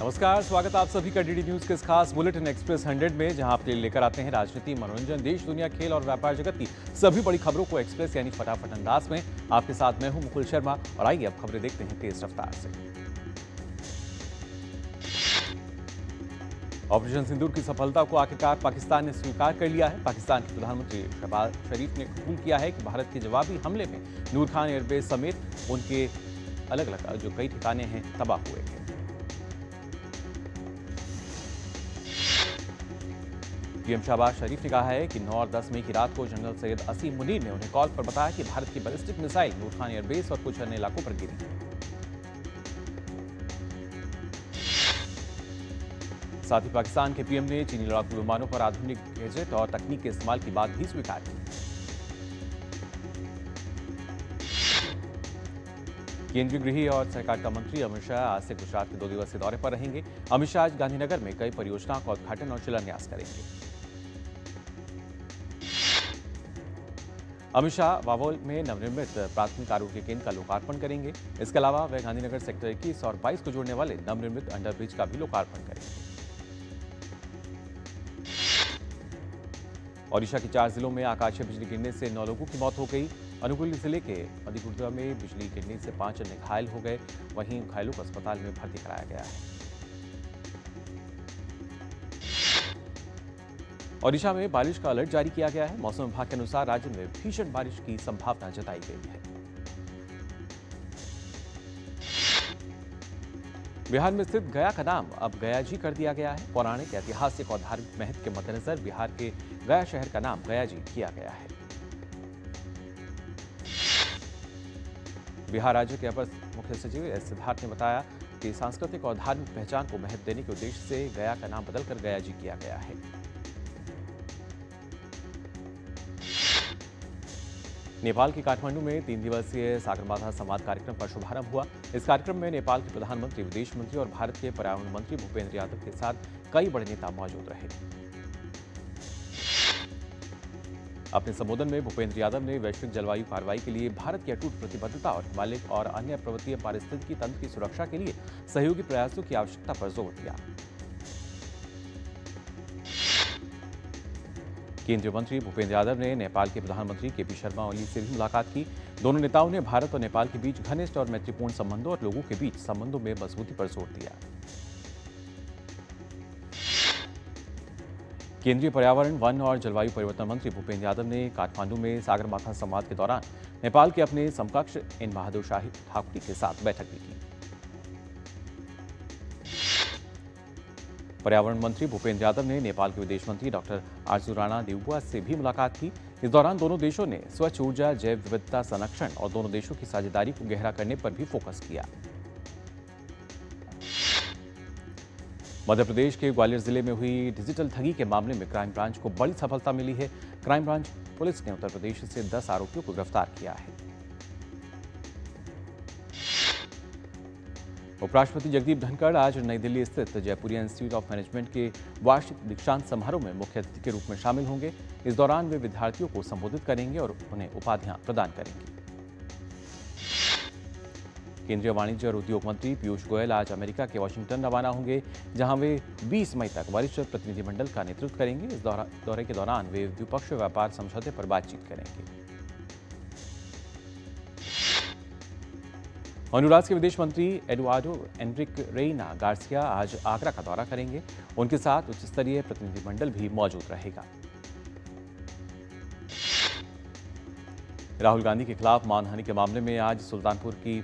नमस्कार, स्वागत है आप सभी का डीडी न्यूज के इस खास बुलेटिन एक्सप्रेस 100 में, जहां आपके लिए लेकर आते हैं राजनीति, मनोरंजन, देश दुनिया, खेल और व्यापार जगत की सभी बड़ी खबरों को एक्सप्रेस यानी फटाफट अंदाज में। आपके साथ मैं हूं मुकुल शर्मा और आइए अब खबरें देखते हैं तेज रफ्तार से। ऑपरेशन सिंदूर की सफलता को आखिरकार पाकिस्तान ने स्वीकार कर लिया है। पाकिस्तान के प्रधानमंत्री शहबाज शरीफ ने कबूल किया है कि भारत के जवाबी हमले में नूर खान एयरबेस समेत उनके अलग अलग जो कई ठिकाने हैं तबाह हुए हैं। पीएम शहबाज शरीफ ने कहा है कि 9 और 10 मई की रात को जनरल सैयद असीम मुनीर ने उन्हें कॉल पर बताया कि भारत की बैलिस्टिक मिसाइल नूर खान एयरबेस और कुछ अन्य इलाकों पर गिरी। साथ ही पाकिस्तान के पीएम ने चीनी लड़ाकू विमानों पर आधुनिक गैजेट और तकनीक के इस्तेमाल की बात भी स्वीकार की। केंद्रीय गृह और सहकारिता मंत्री अमित शाह आज से गुजरात के 2 दिवसीय दौरे पर रहेंगे। अमित शाह आज गांधीनगर में कई परियोजनाओं का उद्घाटन और शिलान्यास करेंगे। अमित शाह वावोल में नवनिर्मित प्राथमिक आरोग्य केंद्र का लोकार्पण करेंगे। इसके अलावा वे गांधीनगर सेक्टर 21 और 22 को जोड़ने वाले नवनिर्मित अंडरब्रिज का भी लोकार्पण करेंगे। ओडिशा के 4 जिलों में आकाशीय बिजली गिरने से 9 लोगों की मौत हो गई। अनुगुल जिले के अदिगुर्दा में बिजली गिरने से 5 अन्य घायल हो गए। वहीं घायलों को अस्पताल में भर्ती कराया गया है। ओडिशा में बारिश का अलर्ट जारी किया गया है। मौसम विभाग के अनुसार राज्य में भीषण बारिश की संभावना जताई गई है। बिहार में स्थित गया का नाम अब गया जी कर दिया गया है। पौराणिक, ऐतिहासिक और धार्मिक महत्व के मद्देनजर बिहार के गया शहर का नाम गया जी किया गया है। बिहार राज्य के अपर मुख्य सचिव एस सिद्धार्थ ने बताया कि सांस्कृतिक और धार्मिक पहचान को महत्व देने के उद्देश्य से गया का नाम बदलकर गया जी किया गया है। नेपाल के काठमांडू में 3 दिवसीय सागरमाथा संवाद कार्यक्रम का शुभारंभ हुआ। इस कार्यक्रम में नेपाल के प्रधानमंत्री, विदेश मंत्री और भारत के पर्यावरण मंत्री भूपेंद्र यादव के साथ कई बड़े नेता मौजूद रहे। अपने संबोधन में भूपेंद्र यादव ने वैश्विक जलवायु कार्रवाई के लिए भारत की अटूट प्रतिबद्धता और हिमालय और अन्य पर्वतीय पारिस्थितिकी तंत्र की सुरक्षा के लिए सहयोगी प्रयासों की आवश्यकता पर जोर दिया। केंद्रीय मंत्री भूपेंद्र यादव ने नेपाल के प्रधानमंत्री केपी शर्मा ओली से भी मुलाकात की। दोनों नेताओं ने भारत और नेपाल के बीच घनिष्ठ और मैत्रीपूर्ण संबंधों और लोगों के बीच संबंधों में मजबूती पर जोर दिया। केंद्रीय पर्यावरण, वन और जलवायु परिवर्तन मंत्री भूपेंद्र यादव ने काठमांडू में सागरमाथा संवाद के दौरान नेपाल के अपने समकक्ष इन बहादुर शाही ठाकुरी के साथ बैठक भी की। पर्यावरण मंत्री भूपेंद्र यादव ने नेपाल के विदेश मंत्री डॉक्टर आरजू राणा देवबुआ से भी मुलाकात की। इस दौरान दोनों देशों ने स्वच्छ ऊर्जा, जैव विविधता संरक्षण और दोनों देशों की साझेदारी को गहरा करने पर भी फोकस किया। मध्य प्रदेश के ग्वालियर जिले में हुई डिजिटल ठगी के मामले में क्राइम ब्रांच को बड़ी सफलता मिली है। क्राइम ब्रांच पुलिस ने उत्तर प्रदेश से 10 आरोपियों को गिरफ्तार किया है। उपराष्ट्रपति जगदीप धनखड़ आज नई दिल्ली स्थित जयपुरिया इंस्टीट्यूट ऑफ मैनेजमेंट के वार्षिक दीक्षांत समारोह में मुख्य अतिथि के रूप में शामिल होंगे। इस दौरान वे विद्यार्थियों को संबोधित करेंगे और उन्हें उपाधियां प्रदान करेंगे। केंद्रीय वाणिज्य और उद्योग मंत्री पीयूष गोयल आज अमेरिका के वाशिंगटन रवाना होंगे, जहां वे 20 मई तक वरिष्ठ प्रतिनिधिमंडल का नेतृत्व करेंगे। इस दौरे के दौरान वे द्विपक्षीय व्यापार समझौते पर बातचीत करेंगे। होंडुरास के विदेश मंत्री एडुआर्डो एनरिक रेइना गार्सिया आज आगरा का दौरा करेंगे। उनके साथ उच्च स्तरीय प्रतिनिधिमंडल भी मौजूद रहेगा। राहुल गांधी के खिलाफ मानहानि के मामले में आज सुल्तानपुर की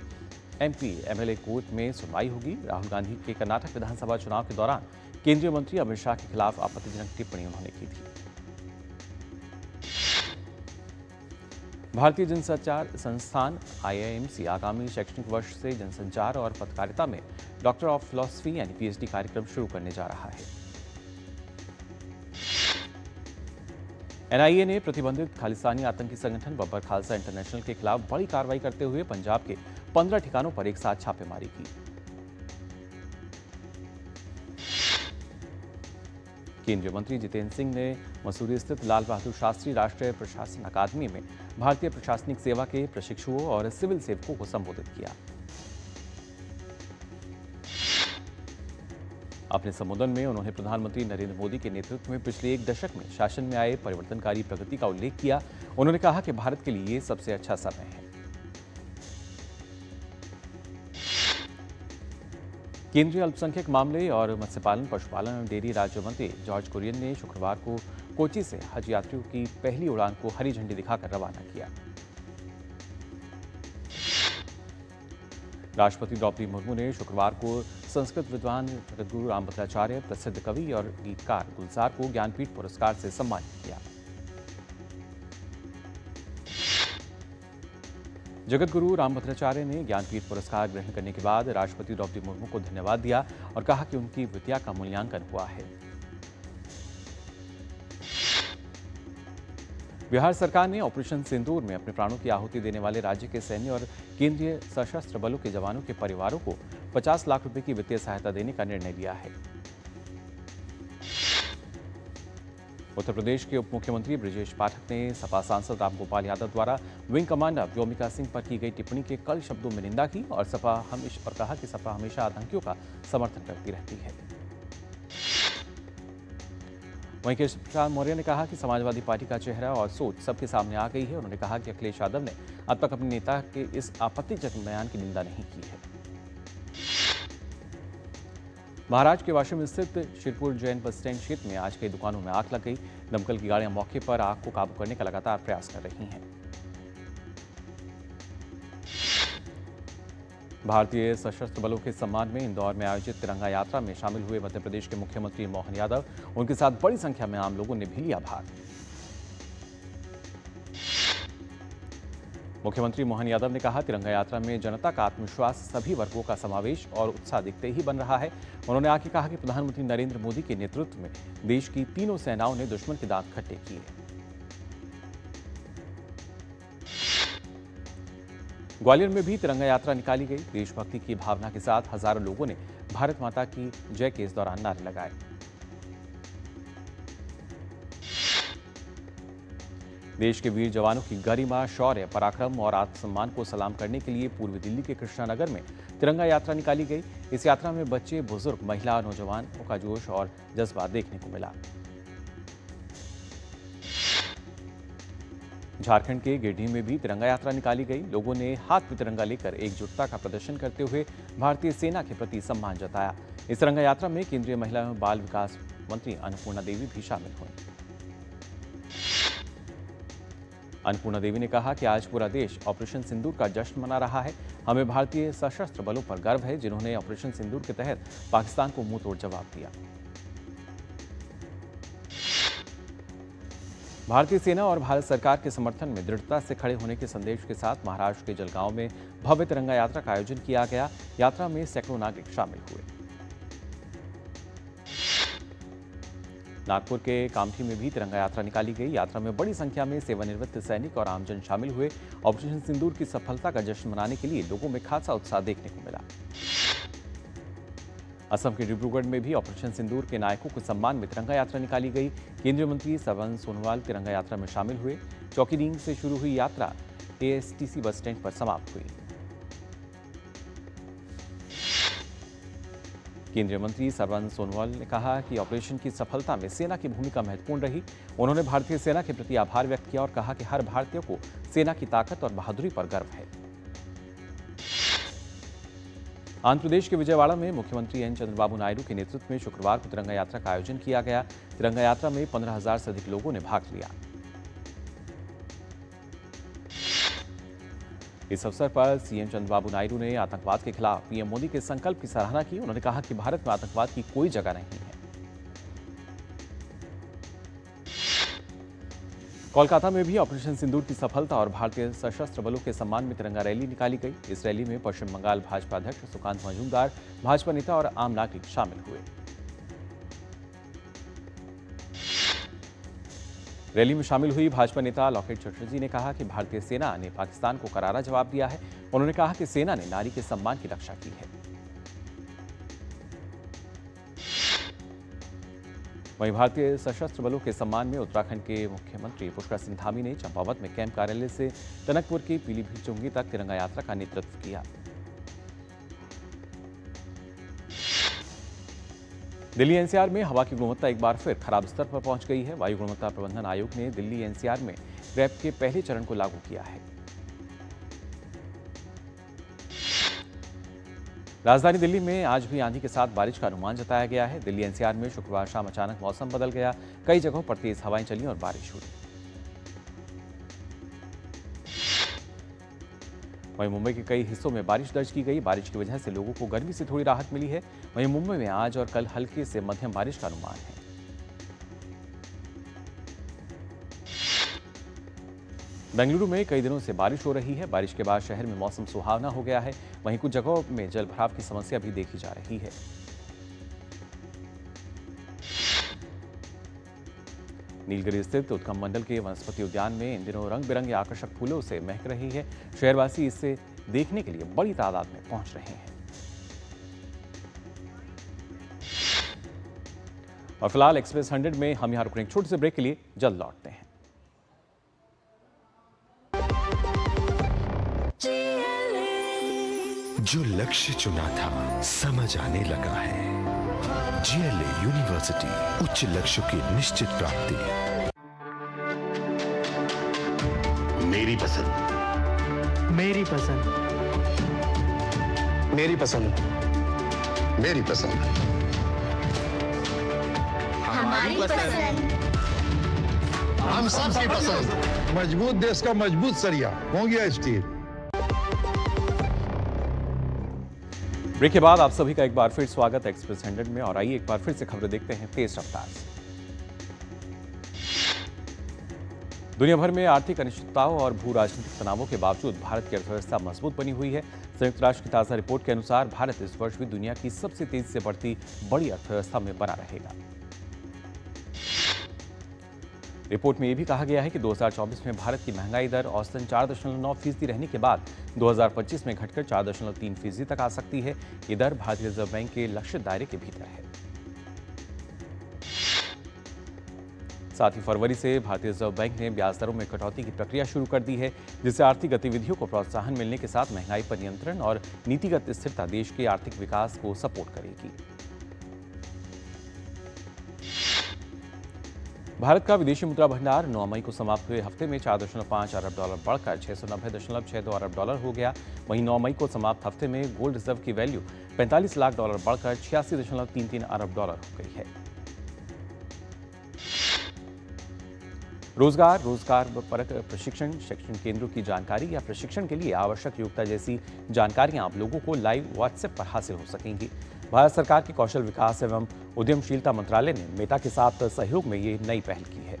एमपी एमएलए कोर्ट में सुनवाई होगी। राहुल गांधी के कर्नाटक विधानसभा चुनाव के दौरान केंद्रीय मंत्री अमित शाह के खिलाफ आपत्तिजनक टिप्पणी उन्होंने की थी। भारतीय जनसंचार संस्थान आईआईएमसी आगामी शैक्षणिक वर्ष से जनसंचार और पत्रकारिता में डॉक्टर ऑफ फिलॉसफी यानी पीएचडी कार्यक्रम शुरू करने जा रहा है। एनआईए ने प्रतिबंधित खालिस्तानी आतंकी संगठन बब्बर खालसा इंटरनेशनल के खिलाफ बड़ी कार्रवाई करते हुए पंजाब के 15 ठिकानों पर एक साथ छापेमारी की। केंद्रीय मंत्री जितेंद्र सिंह ने मसूरी स्थित लाल बहादुर शास्त्री राष्ट्रीय प्रशासन अकादमी में भारतीय प्रशासनिक सेवा के प्रशिक्षुओं और सिविल सेवकों को संबोधित किया। अपने संबोधन में उन्होंने प्रधानमंत्री नरेंद्र मोदी के नेतृत्व में पिछले एक दशक में शासन में आए परिवर्तनकारी प्रगति का उल्लेख किया। उन्होंने कहा कि भारत के लिए ये सबसे अच्छा समय है। केंद्रीय अल्पसंख्यक मामले और मत्स्य पालन, पशुपालन और डेयरी राज्य मंत्री जॉर्ज कुरियन ने शुक्रवार को कोच्चि से हज यात्रियों की पहली उड़ान को हरी झंडी दिखाकर रवाना किया। राष्ट्रपति द्रौपदी मुर्मू ने शुक्रवार को संस्कृत विद्वान जगतगुरु रामभद्राचार्य, प्रसिद्ध कवि और गीतकार गुलजार को ज्ञानपीठ पुरस्कार से सम्मानित किया। जगतगुरु रामभद्राचार्य ने ज्ञानपीठ पुरस्कार ग्रहण करने के बाद राष्ट्रपति द्रौपदी मुर्मू को धन्यवाद दिया और कहा कि उनकी विद्या का मूल्यांकन हुआ है। बिहार सरकार ने ऑपरेशन सिंदूर में अपने प्राणों की आहुति देने वाले राज्य के सैन्य और केंद्रीय सशस्त्र बलों के जवानों के परिवारों को 50 लाख रुपए की वित्तीय सहायता देने का निर्णय लिया है। उत्तर प्रदेश के उप मुख्यमंत्री ब्रजेश पाठक ने सपा सांसद रामगोपाल यादव द्वारा विंग कमांडर व्योमिका सिंह पर की गई टिप्पणी के कड़े शब्दों में निंदा की और कहा कि सपा हमेशा आतंकियों का समर्थन करती रहती है। वहीं केशव प्रसाद मौर्य ने कहा कि समाजवादी पार्टी का चेहरा और सोच सबके सामने आ गई है। उन्होंने कहा कि अखिलेश यादव ने अब तक अपने नेता के इस आपत्तिजनक बयान की निंदा नहीं की है। महाराष्ट्र के वाशिम स्थित शिरपुर जैन बस स्टैंड क्षेत्र में आज कई दुकानों में आग लग गई। दमकल की गाड़ियां मौके पर आग को काबू करने का लगातार प्रयास कर रही हैं। भारतीय सशस्त्र बलों के सम्मान में इंदौर में आयोजित तिरंगा यात्रा में शामिल हुए मध्य प्रदेश के मुख्यमंत्री मोहन यादव, उनके साथ बड़ी संख्या में आम लोगों ने भी लिया भाग। मुख्यमंत्री मोहन यादव ने कहा, तिरंगा यात्रा में जनता का आत्मविश्वास, सभी वर्गों का समावेश और उत्साह दिखते ही बन रहा है। उन्होंने आगे कहा कि प्रधानमंत्री नरेंद्र मोदी के नेतृत्व में देश की तीनों सेनाओं ने दुश्मन के दांत खट्टे किए। ग्वालियर में भी तिरंगा यात्रा निकाली गई। देशभक्ति की भावना के साथ हजारों लोगों ने भारत माता की जय के इस दौरान नारे लगाए। देश के वीर जवानों की गरिमा, शौर्य, पराक्रम और आत्मसम्मान को सलाम करने के लिए पूर्वी दिल्ली के कृष्णानगर में तिरंगा यात्रा निकाली गई। इस यात्रा में बच्चे, बुजुर्ग, महिला और नौजवानों का जोश और जज्बा देखने को मिला। झारखंड के गिरिडीह में भी तिरंगा यात्रा निकाली गई। लोगों ने हाथ में तिरंगा लेकर एकजुटता का प्रदर्शन करते हुए भारतीय सेना के प्रति सम्मान जताया। इस तिरंगा यात्रा में केंद्रीय महिला एवं बाल विकास मंत्री अन्नपूर्णा देवी भी शामिल हुई। अन्नपूर्णा देवी ने कहा कि आज पूरा देश ऑपरेशन सिंदूर का जश्न मना रहा है। हमें भारतीय सशस्त्र बलों पर गर्व है, जिन्होंने ऑपरेशन सिंदूर के तहत पाकिस्तान को मुंहतोड़ जवाब दिया। भारतीय सेना और भारत सरकार के समर्थन में दृढ़ता से खड़े होने के संदेश के साथ महाराष्ट्र के जलगांव में भव्य तिरंगा यात्रा का आयोजन किया गया। यात्रा में सैकड़ों नागरिक शामिल हुए। नागपुर के कामठी में भी तिरंगा यात्रा निकाली गई। यात्रा में बड़ी संख्या में सेवानिवृत्त सैनिक और आमजन शामिल हुए। ऑपरेशन सिंदूर की सफलता का जश्न मनाने के लिए लोगों में खासा उत्साह देखने को मिला। असम के डिब्रूगढ़ में भी ऑपरेशन सिंदूर के नायकों के सम्मान में तिरंगा यात्रा निकाली गई। केंद्रीय मंत्री सर्बानंद सोनोवाल तिरंगा यात्रा में शामिल हुए। चौकीडीह से शुरू हुई यात्रा एएसटीसी बस स्टैंड पर समाप्त हुई। केंद्रीय मंत्री सर्बानंद सोनोवाल ने कहा कि ऑपरेशन की सफलता में सेना की भूमिका महत्वपूर्ण रही। उन्होंने भारतीय सेना के प्रति आभार व्यक्त किया और कहा कि हर भारतीय को सेना की ताकत और बहादुरी पर गर्व है। आंध्र प्रदेश के विजयवाड़ा में मुख्यमंत्री एन चंद्रबाबू नायडू के नेतृत्व में शुक्रवार को तिरंगा यात्रा का आयोजन किया गया। तिरंगा यात्रा में 15,000 से अधिक लोगों ने भाग लिया। इस अवसर पर सीएम चंद्रबाबू नायडू ने आतंकवाद के खिलाफ पीएम मोदी के संकल्प की सराहना की। उन्होंने कहा कि भारत में आतंकवाद की कोई जगह नहीं है। कोलकाता में भी ऑपरेशन सिंदूर की सफलता और भारतीय सशस्त्र बलों के सम्मान में तिरंगा रैली निकाली गई। इस रैली में पश्चिम बंगाल भाजपा अध्यक्ष सुकांत मजूमदार, भाजपा नेता और आम नागरिक शामिल हुए। रैली में शामिल हुई भाजपा नेता लॉकेट चटर्जी ने कहा कि भारतीय सेना ने पाकिस्तान को करारा जवाब दिया है। उन्होंने कहा कि सेना ने नारी के सम्मान की रक्षा की है। वहीं भारतीय सशस्त्र बलों के सम्मान में उत्तराखंड के मुख्यमंत्री पुष्कर सिंह धामी ने चंपावत में कैंप कार्यालय से टनकपुर की पीलीभीत चुंगी तक तिरंगा यात्रा का नेतृत्व किया। दिल्ली एनसीआर में हवा की गुणवत्ता एक बार फिर खराब स्तर पर पहुंच गई है। वायु गुणवत्ता प्रबंधन आयोग ने दिल्ली एनसीआर में रैप के पहले चरण को लागू किया है। राजधानी दिल्ली में आज भी आंधी के साथ बारिश का अनुमान जताया गया है। दिल्ली एनसीआर में शुक्रवार शाम अचानक मौसम बदल गया, कई जगहों पर तेज हवाएं चली और बारिश हुई। वहीं मुंबई के कई हिस्सों में बारिश दर्ज की गई। बारिश की वजह से लोगों को गर्मी से थोड़ी राहत मिली है। वहीं मुंबई में आज और कल हल्के से मध्यम बारिश का अनुमान है। बेंगलुरु में कई दिनों से बारिश हो रही है। बारिश के बाद शहर में मौसम सुहावना हो गया है। वहीं कुछ जगहों में जलभराव की समस्या भी देखी जा रही है। नीलगिरी स्थित उत्कम मंडल के वनस्पति उद्यान में इन दिनों रंग बिरंगे आकर्षक फूलों से महक रही है। शहरवासी इसे देखने के लिए बड़ी तादाद में पहुंच रहे हैं। और फिलहाल एक्सप्रेस 100 में हम यहां रुक रहे हैं छोटे से ब्रेक के लिए, जल्द लौटते हैं। जो लक्ष्य चुना था समझ आने लगा है। जीएलए यूनिवर्सिटी, उच्च लक्ष्य की निश्चित प्राप्ति। मेरी पसंद, मेरी पसंद, मेरी पसंद, मेरी पसंद, हमारी पसंद। हम सबकी पसंद। मजबूत देश का मजबूत सरिया हो गया स्टील। ब्रेक के बाद आप सभी का एक बार फिर स्वागत है एक्सप्रेस 100 में। और आइए एक बार फिर से खबरें देखते हैं तेज रफ्तार से। दुनिया भर में आर्थिक अनिश्चितताओं और भू राजनीतिक तनावों के बावजूद भारत की अर्थव्यवस्था मजबूत बनी हुई है। संयुक्त राष्ट्र की ताजा रिपोर्ट के अनुसार भारत इस वर्ष भी दुनिया की सबसे तेजी से बढ़ती बड़ी अर्थव्यवस्था में बना रहेगा। रिपोर्ट में यह भी कहा गया है कि 2024 में भारत की महंगाई दर औसतन 4.9% रहने के बाद 2025 में घटकर 4.3% तक आ सकती है। ये दर भारतीय रिजर्व बैंक के लक्षित दायरे के भीतर है। साथ ही फरवरी से भारतीय रिजर्व बैंक ने ब्याज दरों में कटौती की प्रक्रिया शुरू कर दी है, जिससे आर्थिक गतिविधियों को प्रोत्साहन मिलने के साथ महंगाई पर नियंत्रण और नीतिगत स्थिरता देश के आर्थिक विकास को सपोर्ट करेगी। भारत का विदेशी मुद्रा भंडार 9 मई को समाप्त हुए हफ्ते में $4.5 अरब बढ़कर $690.6 अरब हो गया। वहीं 9 मई को समाप्त हफ्ते में गोल्ड रिजर्व की वैल्यू $45 लाख बढ़कर $86.33 अरब हो गई है। रोजगार परक प्रशिक्षण, शैक्षणिक केंद्रों की जानकारी या प्रशिक्षण के लिए आवश्यक योग्यता जैसी जानकारियां आप लोगों को लाइव व्हाट्सएप पर हासिल हो सकेंगी। भारत सरकार के कौशल विकास एवं उद्यमशीलता मंत्रालय ने मेटा के साथ सहयोग में ये नई पहल की है।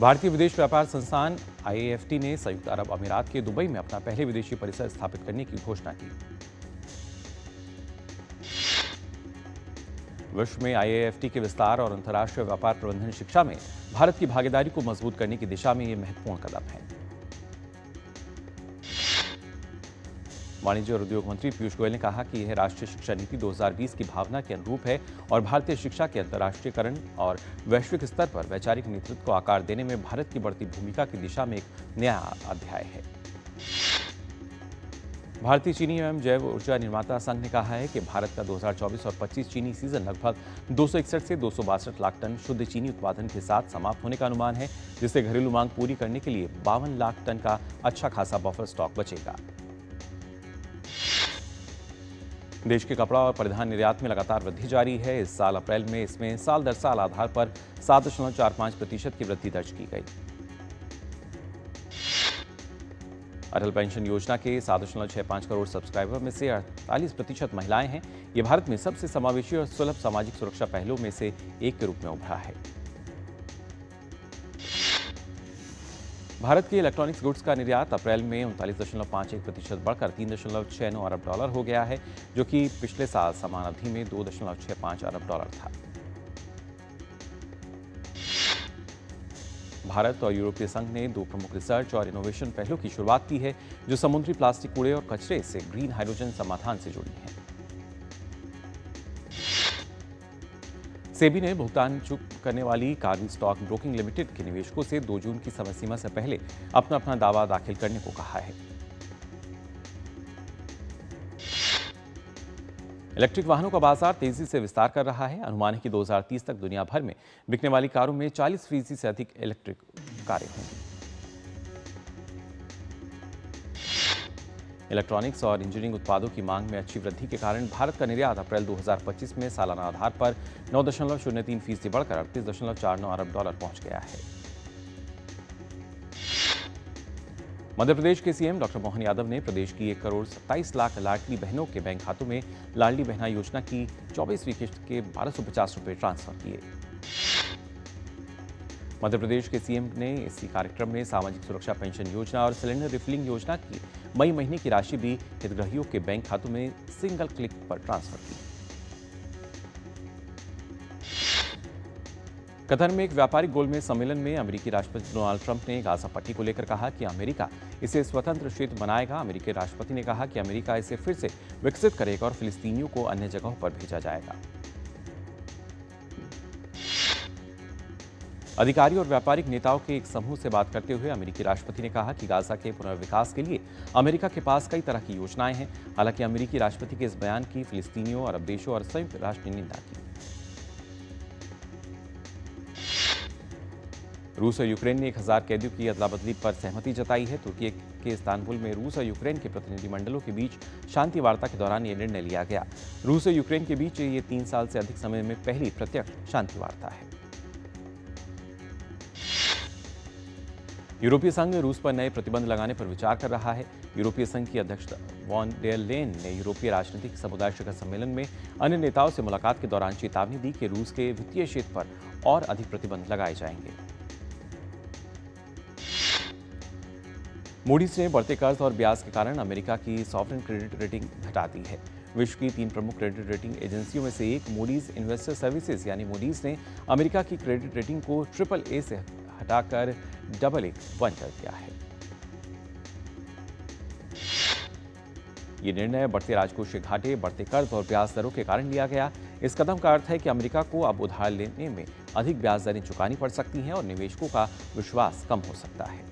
भारतीय विदेश व्यापार संस्थान IAFT ने संयुक्त अरब अमीरात के दुबई में अपना पहले विदेशी परिसर स्थापित करने की घोषणा की। विश्व में IAFT के विस्तार और अंतर्राष्ट्रीय व्यापार प्रबंधन शिक्षा में भारत की भागीदारी को मजबूत करने की दिशा में यह महत्वपूर्ण कदम है। वाणिज्य और उद्योग मंत्री पीयूष गोयल ने कहा कि यह राष्ट्रीय शिक्षा नीति 2020 की भावना के अनुरूप है और भारतीय शिक्षा के अंतर्राष्ट्रीयकरण और वैश्विक स्तर पर वैचारिक नेतृत्व को आकार देने में भारत की बढ़ती भूमिका की दिशा में एक नया अध्याय है। भारतीय चीनी एवं जैव ऊर्जा निर्माता संघ ने कहा है कि भारत का 2024 और 25 चीनी सीजन लगभग 261 से 262 लाख टन शुद्ध चीनी उत्पादन के साथ समाप्त होने का अनुमान है, जिससे घरेलू मांग पूरी करने के लिए 52 लाख टन का अच्छा खासा बफर स्टॉक बचेगा। देश के कपड़ा और परिधान निर्यात में लगातार वृद्धि जारी है। इस साल अप्रैल में इसमें साल दर साल आधार पर 7.45% की वृद्धि दर्ज की गई। अटल पेंशन योजना के 7.65 करोड़ सब्सक्राइबर में से 48% महिलाएं हैं। ये भारत में सबसे समावेशी और सुलभ सामाजिक सुरक्षा पहलों में से एक के रूप में उभरा है। भारत के इलेक्ट्रॉनिक्स गुड्स का निर्यात अप्रैल में 39.51% बढ़कर $3.69 अरब हो गया है, जो कि पिछले साल समान अवधि में $2.65 अरब था। भारत और यूरोपीय संघ ने 2 प्रमुख रिसर्च और इनोवेशन पहलों की शुरुआत की है, जो समुद्री प्लास्टिक कूड़े और कचरे से ग्रीन हाइड्रोजन समाधान से जुड़ी हैं। सेबी ने भुगतान चूक करने वाली कार्बन स्टॉक ब्रोकिंग लिमिटेड के निवेशकों से 2 जून की समय सीमा से पहले अपना दावा दाखिल करने को कहा है। इलेक्ट्रिक वाहनों का बाजार तेजी से विस्तार कर रहा है। अनुमान है कि 2030 तक दुनिया भर में बिकने वाली कारों में 40% से अधिक इलेक्ट्रिक कारें होंगी। इलेक्ट्रॉनिक्स और इंजीनियरिंग उत्पादों की मांग में अच्छी वृद्धि के कारण भारत का निर्यात अप्रैल 2025 में सालाना आधार पर 9.03% बढ़कर 38.49 अरब डॉलर पहुंच गया है। मध्य प्रदेश के सीएम डॉक्टर मोहन यादव ने प्रदेश की 1 करोड़ 27 लाख लाडली बहनों के बैंक खातों में लाडली बहना योजना की 24वीं किश्त के 1250 रुपए ट्रांसफर किए। मध्य प्रदेश के सीएम ने इसी कार्यक्रम में सामाजिक सुरक्षा पेंशन योजना और सिलेंडर रिफिलिंग योजना की मई महीने की राशि भी हितग्राहियों के बैंक खातों में सिंगल क्लिक पर ट्रांसफर की। कतर में एक व्यापारिक गोलमेज सम्मेलन में अमेरिकी राष्ट्रपति डोनाल्ड ट्रंप ने गाजा पट्टी को लेकर कहा कि अमेरिका इसे स्वतंत्र क्षेत्र बनाएगा। अमेरिकी राष्ट्रपति ने कहा कि अमेरिका इसे फिर से विकसित करेगा और फिलिस्तीनियों को अन्य जगहों पर भेजा जाएगा। अधिकारी और व्यापारिक नेताओं के एक समूह से बात करते हुए अमेरिकी राष्ट्रपति ने कहा कि गाजा के पुनर्विकास के लिए अमेरिका के पास कई तरह की योजनाएं हैं। हालांकि अमेरिकी राष्ट्रपति के इस बयान की फिलिस्तीनियों, अरब देशों और संयुक्त राष्ट्र ने निंदा की। रूस और यूक्रेन ने 1000 कैदियों की अदला बदली पर सहमति जताई है। तुर्की के इस्तांबुल में रूस और यूक्रेन के प्रतिनिधिमंडलों के बीच शांति वार्ता के दौरान यह निर्णय लिया गया। रूस और यूक्रेन के बीच ये 3 साल से अधिक समय में पहली प्रत्यक्ष शांति वार्ता है। यूरोपीय संघ रूस पर नए प्रतिबंध लगाने पर विचार कर रहा है। यूरोपीय संघ की अध्यक्ष वॉन डेर लेyen ने यूरोपीय राजनीतिक समुदाय शिखर सम्मेलन में अन्य नेताओं से मुलाकात के दौरान चेतावनी दी कि रूस के वित्तीय क्षेत्र पर और अधिक प्रतिबंध लगाए जाएंगे। मूडीज ने बढ़ते कर्ज और ब्याज के कारण अमेरिका की सॉवरेन क्रेडिट रेटिंग घटा दी है। विश्व की 3 प्रमुख क्रेडिट रेटिंग एजेंसियों में से एक मूडीज इन्वेस्टर सर्विसेज यानी मूडीज ने अमेरिका की क्रेडिट रेटिंग को AAA से हटाकर AA1 कर दिया है। ये निर्णय बढ़ते राजकोषीय घाटे, बढ़ते कर्ज और ब्याज दरों के कारण लिया गया। इस कदम का अर्थ है कि अमेरिका को अब उधार लेने में अधिक ब्याज दरें चुकानी पड़ सकती हैं और निवेशकों का विश्वास कम हो सकता है।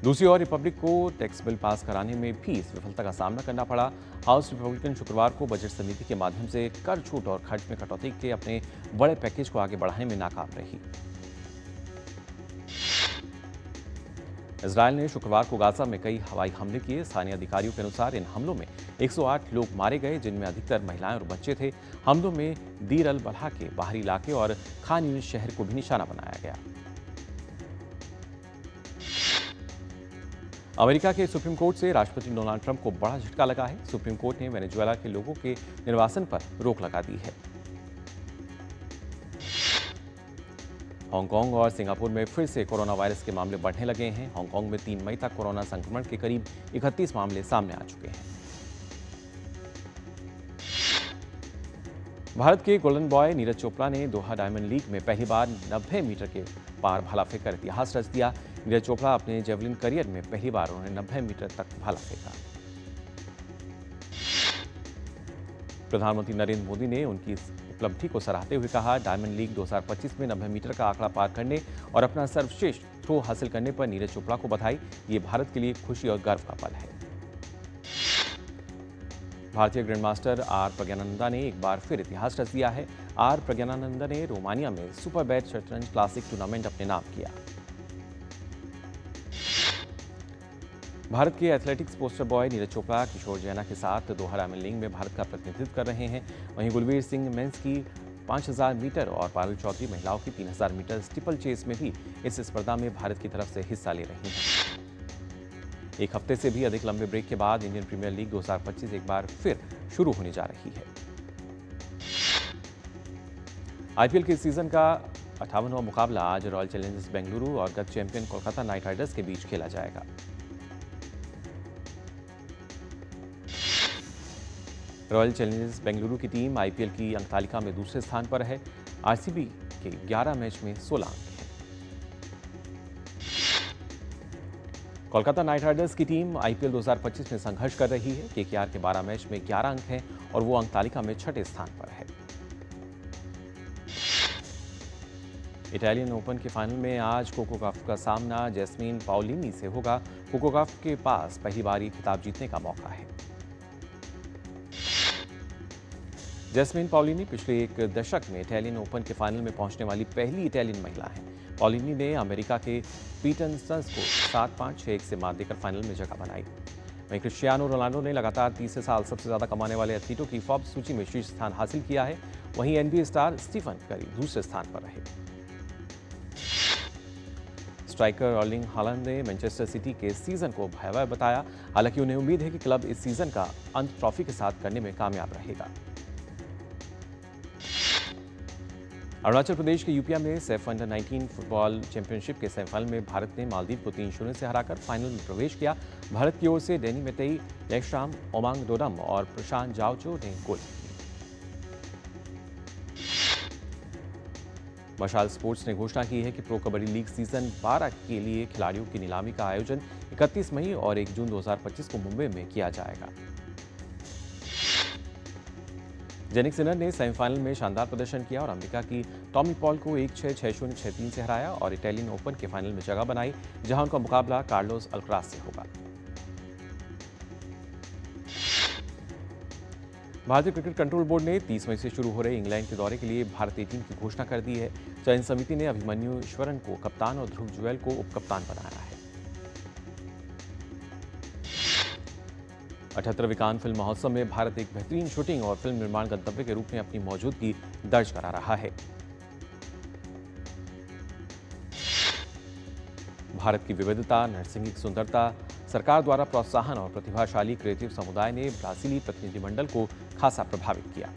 दूसरी ओर रिपब्लिक को टैक्स बिल पास कराने में भी इस विफलता का सामना करना पड़ा। हाउस रिपब्लिकन शुक्रवार को बजट समिति के माध्यम से कर छूट और खर्च में कटौती के अपने बड़े पैकेज को आगे बढ़ाने में नाकाम रही। इजरायल ने शुक्रवार को गाजा में कई हवाई हमले किए। स्थानीय अधिकारियों के अनुसार इन हमलों में 108 लोग मारे गए, जिनमें अधिकतर महिलाएं और बच्चे थे। हमलों में दीर अल बलहा के बाहरी इलाके और खान यूनिस शहर को भी निशाना बनाया गया। अमेरिका के सुप्रीम कोर्ट से राष्ट्रपति डोनाल्ड ट्रंप को बड़ा झटका लगा है। सुप्रीम कोर्ट ने वेनेजुएला के लोगों के निर्वासन पर रोक लगा दी है। हांगकांग और सिंगापुर में फिर से कोरोना वायरस के मामले बढ़ने लगे हैं। हांगकांग में 3 मई तक कोरोना संक्रमण के करीब 31 मामले सामने आ चुके हैं। भारत के गोल्डन बॉय नीरज चोपड़ा ने दोहा डायमंड लीग में पहली बार 90 मीटर के पार भाला फेंककर इतिहास रच दिया। नीरज चोपड़ा अपने जेवलिन करियर में पहली बार उन्होंने 90 मीटर तक भाला फेंका। प्रधानमंत्री नरेंद्र मोदी ने उनकी इस उपलब्धि को सराहते हुए कहा, डायमंड लीग 2025 में 90 मीटर का आंकड़ा पार करने और अपना सर्वश्रेष्ठ थ्रो हासिल करने पर नीरज चोपड़ा को बधाई। ये भारत के लिए खुशी और गर्व का पल है। भारतीय ग्रैंडमास्टर आर प्रज्ञानंदा ने एक बार फिर इतिहास रच दिया है। आर प्रज्ञानंदा ने रोमानिया में सुपर बैट शतरंज क्लासिक टूर्नामेंट अपने नाम किया। भारत के athletics poster boy Neeraj Chopra Kishore Jena के साथ दोहा डायमंड लीग में भारत का प्रतिनिधित्व कर रहे हैं। वहीं गुलवीर सिंह मेंस की 5000 मीटर और पारुल चौधरी महिलाओं की 3000 मीटर स्टीपल चेस में भी इस स्पर्धा में भारत की तरफ से हिस्सा ले रही हैं। एक हफ्ते से भी अधिक लंबे ब्रेक के बाद इंडियन प्रीमियर लीग 2025 एक बार फिर शुरू होने जा रही है। आईपीएल के सीजन का 58वां मुकाबला आज रॉयल चैलेंजर्स बेंगलुरु और गत चैंपियन कोलकाता नाइट राइडर्स के बीच खेला जाएगा। रॉयल चैलेंजर्स बेंगलुरु की टीम आईपीएल की अंक तालिका में दूसरे स्थान पर है। आरसीबी के 11 मैच में 16 अंक हैं। कोलकाता नाइट राइडर्स की टीम आईपीएल 2025 में संघर्ष कर रही है। केकेआर के 12 मैच में 11 अंक हैं और वो अंक तालिका में 6ठे स्थान पर है। इटालियन ओपन के फाइनल में आज कोको गॉफ का सामना जैस्मीन पाओलिनी से होगा। कोको गॉफ के पास पहली बार खिताब जीतने का मौका है। जैस्मीन पाओलिनी पिछले एक दशक में इटालियन ओपन के फाइनल में पहुंचने वाली पहली इटालियन महिला है। पाओलिनी ने अमेरिका के पीटन स्टन्स को 7-5, 6-1 से मात देकर फाइनल में जगह बनाई। वहीं क्रिस्टियानो रोनाल्डो ने लगातार तीसरे साल सबसे ज्यादा कमाने वाले एथलीटों की फोर्ब्स सूची में शीर्ष स्थान हासिल किया है। वहीं एनबीए स्टार स्टीफन करी दूसरे स्थान पर रहे। स्ट्राइकर अर्लिंग हालैंड ने मैनचेस्टर सिटी के सीजन को भयावह बताया। हालांकि उन्हें उम्मीद है कि क्लब इस सीजन का अंत ट्रॉफी के साथ करने में कामयाब रहेगा। अरुणाचल प्रदेश के यूपिया में सैफ अंडर 19 फुटबॉल चैंपियनशिप के सेमीफाइनल में भारत ने मालदीव को 3-0 से हराकर फाइनल में प्रवेश किया। भारत की ओर से डेनी मेतेई, लेकश्राम, ओमांग डोडम और प्रशांत जाओचो ने गोल किए। मशाल स्पोर्ट्स ने घोषणा की है कि प्रो कबड्डी लीग सीजन 12 के लिए खिलाड़ियों की नीलामी का आयोजन 31 मई और 1 जून 2025 को मुंबई में किया जाएगा। जेनिक सिनर ने सेमीफाइनल में शानदार प्रदर्शन किया और अमेरिका की टॉमी पॉल को 1-6, 6-0, 6-3 से हराया और इटालियन ओपन के फाइनल में जगह बनाई, जहां उनका मुकाबला कार्लोस अल्कराज से होगा। भारतीय क्रिकेट कंट्रोल बोर्ड ने 30 मई से शुरू हो रहे इंग्लैंड के दौरे के लिए भारतीय टीम की घोषणा कर दी है। चयन समिति ने अभिमन्यु ईश्वरन को कप्तान और ध्रुव जुएल को उपकप्तान बनाया है। 78वें कान फिल्म महोत्सव में भारत एक बेहतरीन शूटिंग और फिल्म निर्माण गंतव्य के रूप में अपनी मौजूदगी दर्ज करा रहा है। भारत की विविधता, नरसिंगिक सुंदरता, सरकार द्वारा प्रोत्साहन और प्रतिभाशाली क्रिएटिव समुदाय ने ब्राजीली प्रतिनिधिमंडल को खासा प्रभावित किया।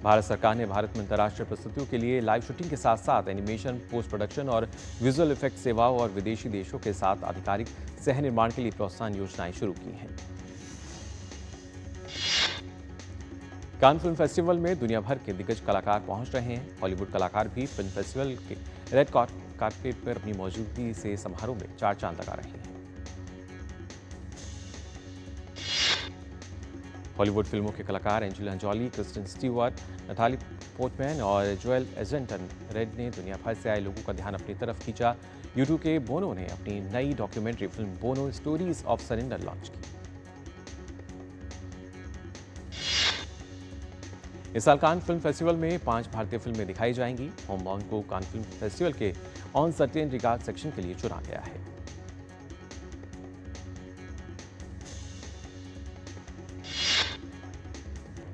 भारत सरकार ने भारत में अंतर्राष्ट्रीय प्रस्तुतियों के लिए लाइव शूटिंग के साथ साथ एनिमेशन, पोस्ट प्रोडक्शन और विजुअल इफेक्ट सेवाओं और विदेशी देशों के साथ आधिकारिक सह निर्माण के लिए प्रोत्साहन योजनाएं शुरू की हैं। कान फिल्म फेस्टिवल में दुनिया भर के दिग्गज कलाकार पहुंच रहे हैं। हॉलीवुड कलाकार भी फिल्म फेस्टिवल के रेड कार्पेट पर अपनी मौजूदगी से समारोह में चार चांद लगा रहे हैं। हॉलीवुड फिल्मों के कलाकार Angelina Jolie, Kristen Stewart, Natalie Portman और जोएल एजेंटन रेड ने दुनिया भर से आए लोगों का ध्यान अपनी तरफ खींचा। यूट्यूब के बोनो ने अपनी नई documentary film Bono stories of surrender launch की। इस साल कान फिल्म फेस्टिवल में 5 भारतीय फिल्में दिखाई जाएंगी। होमबाउंड को कान फिल्म फेस्टिवल के ऑन सर्टेन रिगार्ड सेक्शन के लिए चुना गया है।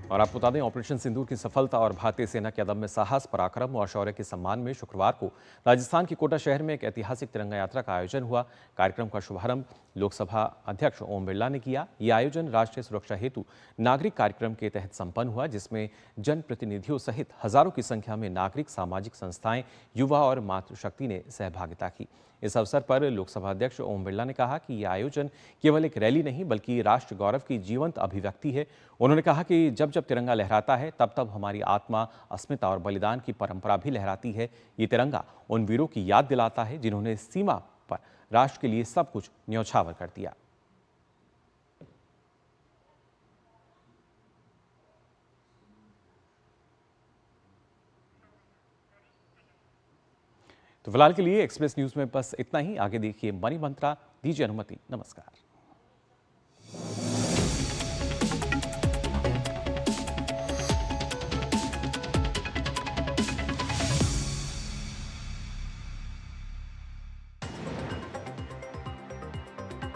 और आपको बता दें, ऑपरेशन सिंदूर की सफलता और भारतीय सेना के अदम्य साहस, पराक्रम और शौर्य के सम्मान में शुक्रवार को राजस्थान के कोटा शहर में एक ऐतिहासिक तिरंगा यात्रा का आयोजन हुआ। कार्यक्रम का शुभारंभ लोकसभा अध्यक्ष ओम बिरला ने किया। यह आयोजन राष्ट्रीय सुरक्षा हेतु नागरिक कार्यक्रम के तहत संपन्न हुआ, जिसमें जनप्रतिनिधियों सहित हजारों की संख्या में नागरिक, सामाजिक संस्थाएं, युवा और मातृशक्ति ने सहभागिता की। इस अवसर पर लोकसभा अध्यक्ष ओम बिरला ने कहा कि यह आयोजन केवल एक रैली नहीं बल्कि राष्ट्र गौरव की जीवंत अभिव्यक्ति है। उन्होंने कहा कि जब जब तिरंगा लहराता है तब तब हमारी आत्मा, अस्मिता और बलिदान की परंपरा भी लहराती है। ये तिरंगा उन वीरों की याद दिलाता है जिन्होंने सीमा पर राष्ट्र के लिए सब कुछ न्यौछावर कर दिया। तो फिलहाल के लिए एक्सप्रेस न्यूज में बस इतना ही। आगे देखिए मनी मंत्रा। दीजिए अनुमति। नमस्कार।